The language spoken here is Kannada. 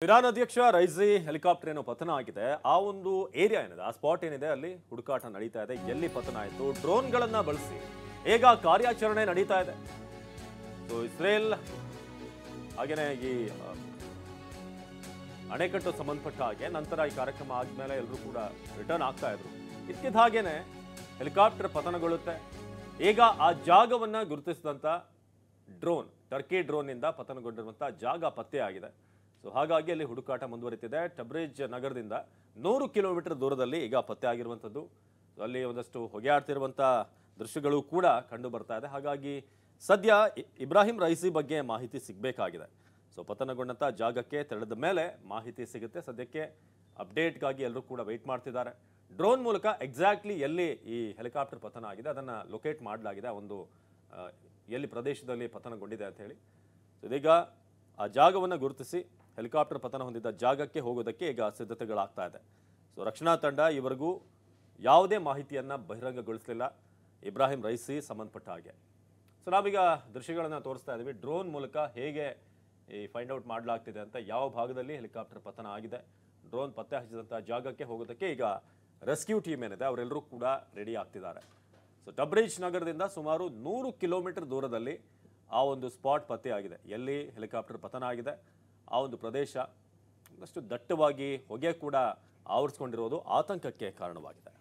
ಇರಾನ್ ಅಧ್ಯಕ್ಷ ರೈಸಿ ಹೆಲಿಕಾಪ್ಟರ್ ಏನೋ ಪತನ ಆಗಿದೆ. ಆ ಒಂದು ಏರಿಯಾ ಏನಿದೆ, ಆ ಸ್ಪಾಟ್ ಏನಿದೆ, ಅಲ್ಲಿ ಹುಡುಕಾಟ ನಡೀತಾ ಇದೆ. ಎಲ್ಲಿ ಪತನ ಆಯಿತು, ಡ್ರೋನ್ಗಳನ್ನ ಬಳಸಿ ಈಗ ಕಾರ್ಯಾಚರಣೆ ನಡೀತಾ ಇದೆ. ಸೊ ಇಸ್ರೇಲ್ ಹಾಗೇನೆ ಈ ಅಣೆಕಟ್ಟು ಸಂಬಂಧಪಟ್ಟ ಹಾಗೆ ನಂತರ ಈ ಕಾರ್ಯಕ್ರಮ ಆದ್ಮೇಲೆ ಎಲ್ಲರೂ ಕೂಡ ರಿಟರ್ನ್ ಆಗ್ತಾ ಇದ್ರು. ಇದಕ್ಕಿದ್ದ ಹಾಗೇನೆ ಹೆಲಿಕಾಪ್ಟರ್ ಪತನಗೊಳ್ಳುತ್ತೆ. ಈಗ ಆ ಜಾಗವನ್ನ ಗುರುತಿಸಿದಂತ ಡ್ರೋನ್, ಟರ್ಕಿ ಡ್ರೋನ್ ನಿಂದ ಪತನಗೊಂಡಿರುವಂತಹ ಜಾಗ ಪತ್ತೆ ಆಗಿದೆ. ಸೊ ಹಾಗಾಗಿ ಅಲ್ಲಿ ಹುಡುಕಾಟ ಮುಂದುವರಿತಿದೆ. ಟಬ್ರಿಜ್ ನಗರದಿಂದ 100 ಕಿಲೋಮೀಟರ್ ದೂರದಲ್ಲಿ ಈಗ ಪತ್ತೆ ಆಗಿರುವಂಥದ್ದು. ಅಲ್ಲಿ ಒಂದಷ್ಟು ಹೊಗೆಯಾಡ್ತಿರುವಂಥ ದೃಶ್ಯಗಳು ಕೂಡ ಕಂಡು ಬರ್ತಾ ಇದೆ. ಹಾಗಾಗಿ ಸದ್ಯ ಇಬ್ರಾಹಿಂ ರೈಸಿ ಬಗ್ಗೆ ಮಾಹಿತಿ ಸಿಗಬೇಕಾಗಿದೆ. ಸೊ ಪತನಗೊಂಡಂಥ ಜಾಗಕ್ಕೆ ತೆರಳಿದ ಮೇಲೆ ಮಾಹಿತಿ ಸಿಗುತ್ತೆ. ಸದ್ಯಕ್ಕೆ ಅಪ್ಡೇಟ್ಗಾಗಿ ಎಲ್ಲರೂ ಕೂಡ ವೆಯ್ಟ್ ಮಾಡ್ತಿದ್ದಾರೆ. ಡ್ರೋನ್ ಮೂಲಕ ಎಕ್ಸಾಕ್ಟ್ಲಿ ಎಲ್ಲಿ ಈ ಹೆಲಿಕಾಪ್ಟರ್ ಪತನ ಆಗಿದೆ ಅದನ್ನು ಲೊಕೇಟ್ ಮಾಡಲಾಗಿದೆ, ಒಂದು ಎಲ್ಲಿ ಪ್ರದೇಶದಲ್ಲಿ ಪತನಗೊಂಡಿದೆ ಅಂತ ಹೇಳಿ. ಸೊ ಇದೀಗ ಆ ಜಾಗವನ್ನು ಗುರುತಿಸಿ ಹೆಲಿಕಾಪ್ಟರ್ ಪತನ ಹೊಂದಿದ್ದ ಜಾಗಕ್ಕೆ ಹೋಗೋದಕ್ಕೆ ಈಗ ಸಿದ್ಧತೆಗಳಾಗ್ತಾ ಇದೆ. ಸೊ ರಕ್ಷಣಾ ತಂಡ ಇವರೆಗೂ ಯಾವುದೇ ಮಾಹಿತಿಯನ್ನು ಬಹಿರಂಗಗೊಳಿಸಲಿಲ್ಲ ಇಬ್ರಾಹಿಂ ರೈಸಿ ಸಂಬಂಧಪಟ್ಟ ಹಾಗೆ. ಸೊ ನಾವೀಗ ದೃಶ್ಯಗಳನ್ನು ತೋರಿಸ್ತಾ ಇದ್ದೀವಿ. ಡ್ರೋನ್ ಮೂಲಕ ಹೇಗೆ ಈ ಫೈಂಡ್ ಔಟ್ ಮಾಡಲಾಗ್ತಿದೆ ಅಂತ, ಯಾವ ಭಾಗದಲ್ಲಿ ಹೆಲಿಕಾಪ್ಟರ್ ಪತನ ಆಗಿದೆ, ಡ್ರೋನ್ ಪತ್ತೆ ಹಚ್ಚಿದಂಥ ಜಾಗಕ್ಕೆ ಹೋಗೋದಕ್ಕೆ ಈಗ ರೆಸ್ಕ್ಯೂ ಟೀಮ್ ಏನಿದೆ ಅವರೆಲ್ಲರೂ ಕೂಡ ರೆಡಿ ಆಗ್ತಿದ್ದಾರೆ. ಸೊ ಟಬ್ರಿಜ್ ನಗರದಿಂದ ಸುಮಾರು 100 ಕಿಲೋಮೀಟರ್ ದೂರದಲ್ಲಿ ಆ ಒಂದು ಸ್ಪಾಟ್ ಪತ್ತೆ ಆಗಿದೆ. ಎಲ್ಲಿ ಹೆಲಿಕಾಪ್ಟರ್ ಪತನ ಆಗಿದೆ ಆ ಒಂದು ಪ್ರದೇಶ ಒಂದಷ್ಟು ದಟ್ಟವಾಗಿ ಹೊಗೆ ಕೂಡ ಆವರಿಸ್ಕೊಂಡಿರೋದು ಆತಂಕಕ್ಕೆ ಕಾರಣವಾಗಿದೆ.